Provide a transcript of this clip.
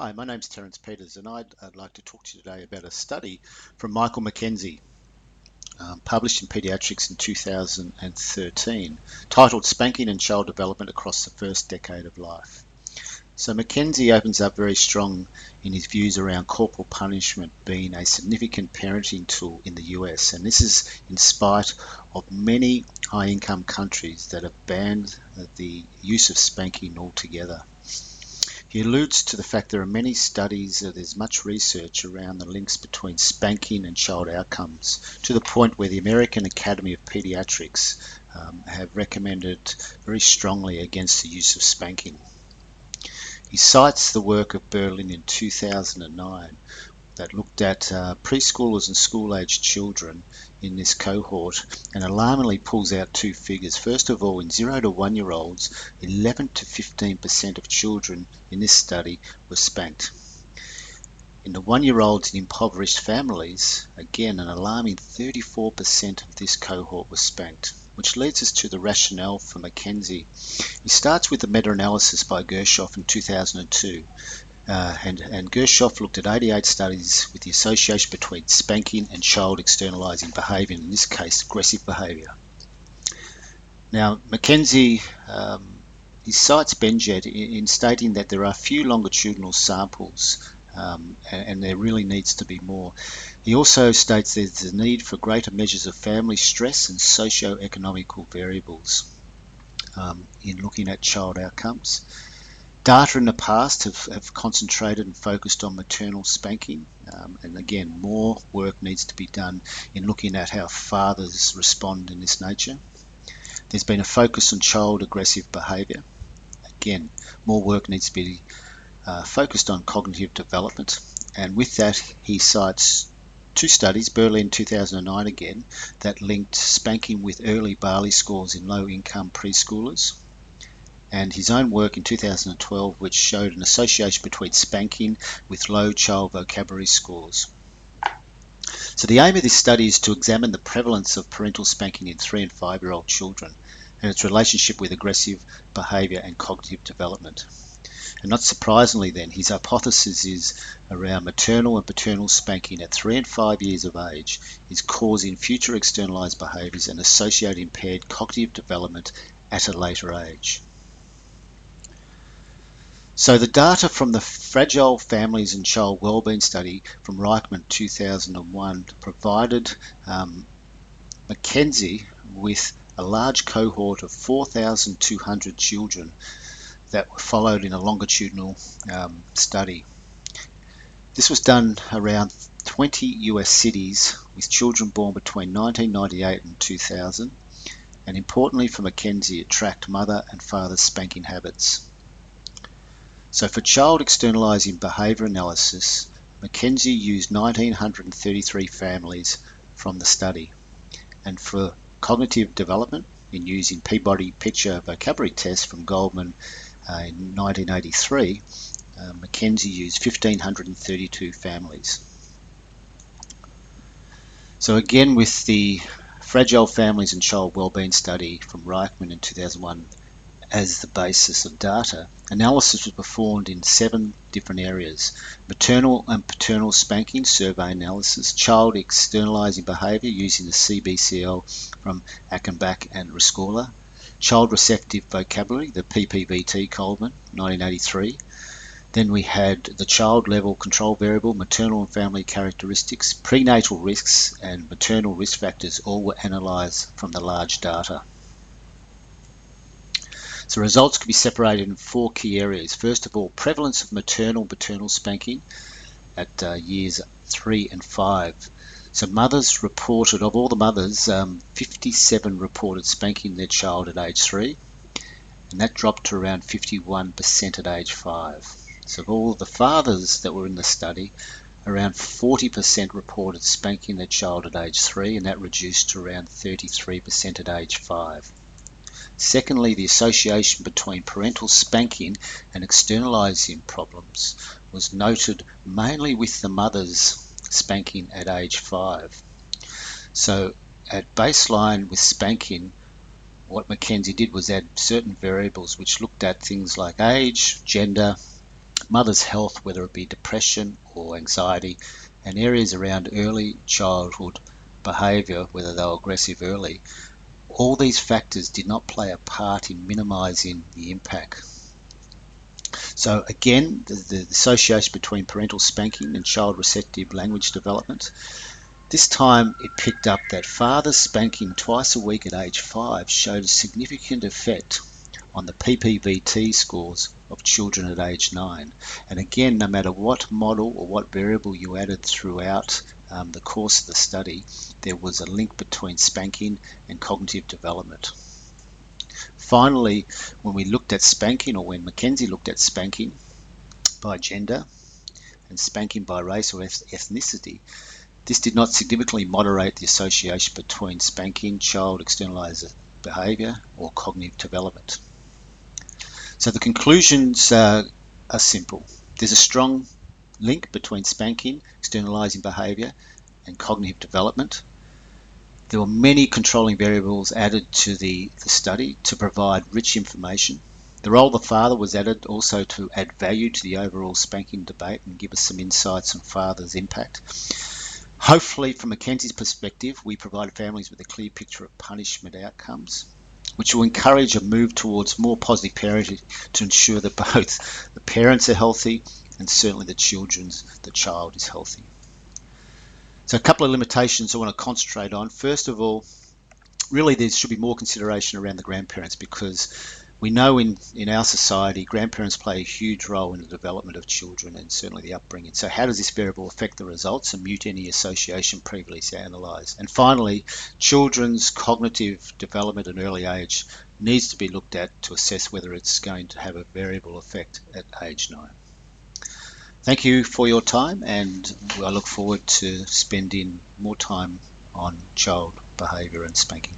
Hi, my name's Terence Peters, and I'd like to talk to you today about a study from Michael MacKenzie, published in Pediatrics in 2013, titled Spanking and Child Development Across the First Decade of Life. So MacKenzie opens up very strong in his views around corporal punishment being a significant parenting tool in the US, and this is in spite of many high-income countries that have banned the use of spanking altogether. He alludes to the fact there are many studies, there's much research around the links between spanking and child outcomes, to the point where the American Academy of Pediatrics have recommended very strongly against the use of spanking. He cites the work of Berlin in 2009 that looked at preschoolers and school-aged children in this cohort, and alarmingly pulls out two figures. First of all, in 0 to 1 year olds, 11 to 15% of children in this study were spanked. In the 1 year olds in impoverished families, again an alarming 34% of this cohort was spanked, which leads us to the rationale for MacKenzie. He starts with the meta-analysis by Gershoff in 2002. And Gershoff looked at 88 studies with the association between spanking and child externalizing behavior, in this case aggressive behavior. Now MacKenzie he cites Benjet in stating that there are few longitudinal samples and there really needs to be more. He also states there's a need for greater measures of family stress and socio-economical variables in looking at child outcomes. Data in the past have concentrated and focused on maternal spanking, and again more work needs to be done in looking at how fathers respond in this nature. There's been a focus on child aggressive behaviour. Again, more work needs to be focused on cognitive development, and with that he cites two studies, Berlin 2009 again, that linked spanking with early Barley scores in low income preschoolers, and his own work in 2012 which showed an association between spanking with low child vocabulary scores. So the aim of this study is to examine the prevalence of parental spanking in 3 and 5 year old children and its relationship with aggressive behaviour and cognitive development. And not surprisingly then, his hypothesis is around maternal and paternal spanking at 3 and 5 years of age is causing future externalised behaviours and associated impaired cognitive development at a later age. So the data from the Fragile Families and Child Wellbeing Study from Reichman 2001 provided MacKenzie with a large cohort of 4,200 children that were followed in a longitudinal study. This was done around 20 US cities with children born between 1998 and 2000, and importantly for MacKenzie, it tracked mother and father spanking habits. So for child externalizing behavior analysis, MacKenzie used 1,933 families from the study. And for cognitive development, in using Peabody Picture Vocabulary Test from Goldman in 1983, MacKenzie used 1,532 families. So again, with the Fragile Families and Child Wellbeing Study from Reichman in 2001 as the basis of data, analysis was performed in 7 different areas: maternal and paternal spanking survey analysis, child externalizing behavior using the CBCL from Achenbach and Rescorla, child receptive vocabulary, the PPVT Goldman 1983. Then we had the child level control variable, maternal and family characteristics, prenatal risks and maternal risk factors all were analysed from the large data. So results can be separated in 4 key areas. First of all, prevalence of maternal and paternal spanking at years 3 and 5. So mothers reported, of all the mothers, 57 reported spanking their child at age 3, and that dropped to around 51% at age 5. So of all the fathers that were in the study, around 40% reported spanking their child at age 3, and that reduced to around 33% at age 5. Secondly, the association between parental spanking and externalizing problems was noted mainly with the mothers spanking at age 5. So at baseline with spanking, what MacKenzie did was add certain variables which looked at things like age, gender, mother's health, whether it be depression or anxiety, and areas around early childhood behaviour, whether they were aggressive early, all these factors did not play a part in minimising the impact. So again, the association between parental spanking and child receptive language development. This time it picked up that fathers spanking twice a week at age 5 showed a significant effect on the PPVT scores of children at age 9. And again, no matter what model or what variable you added throughout the course of the study, there was a link between spanking and cognitive development. Finally, when we looked at spanking, or when MacKenzie looked at spanking by gender and spanking by race or ethnicity, this did not significantly moderate the association between spanking, child externalized behavior, or cognitive development. So the conclusions are simple. There's a strong link between spanking, externalizing behavior, and cognitive development. There were many controlling variables added to the study to provide rich information. The role of the father was added also to add value to the overall spanking debate and give us some insights on father's impact. Hopefully, from MacKenzie's perspective, we provide families with a clear picture of punishment outcomes, which will encourage a move towards more positive parenting to ensure that both the parents are healthy and certainly the child is healthy. So a couple of limitations I want to concentrate on. First of all, really there should be more consideration around the grandparents, because we know in our society grandparents play a huge role in the development of children and certainly the upbringing. So how does this variable affect the results and mute any association previously analysed? And finally, children's cognitive development at an early age needs to be looked at to assess whether it's going to have a variable effect at age 9. Thank you for your time, and I look forward to spending more time on child behaviour and spanking.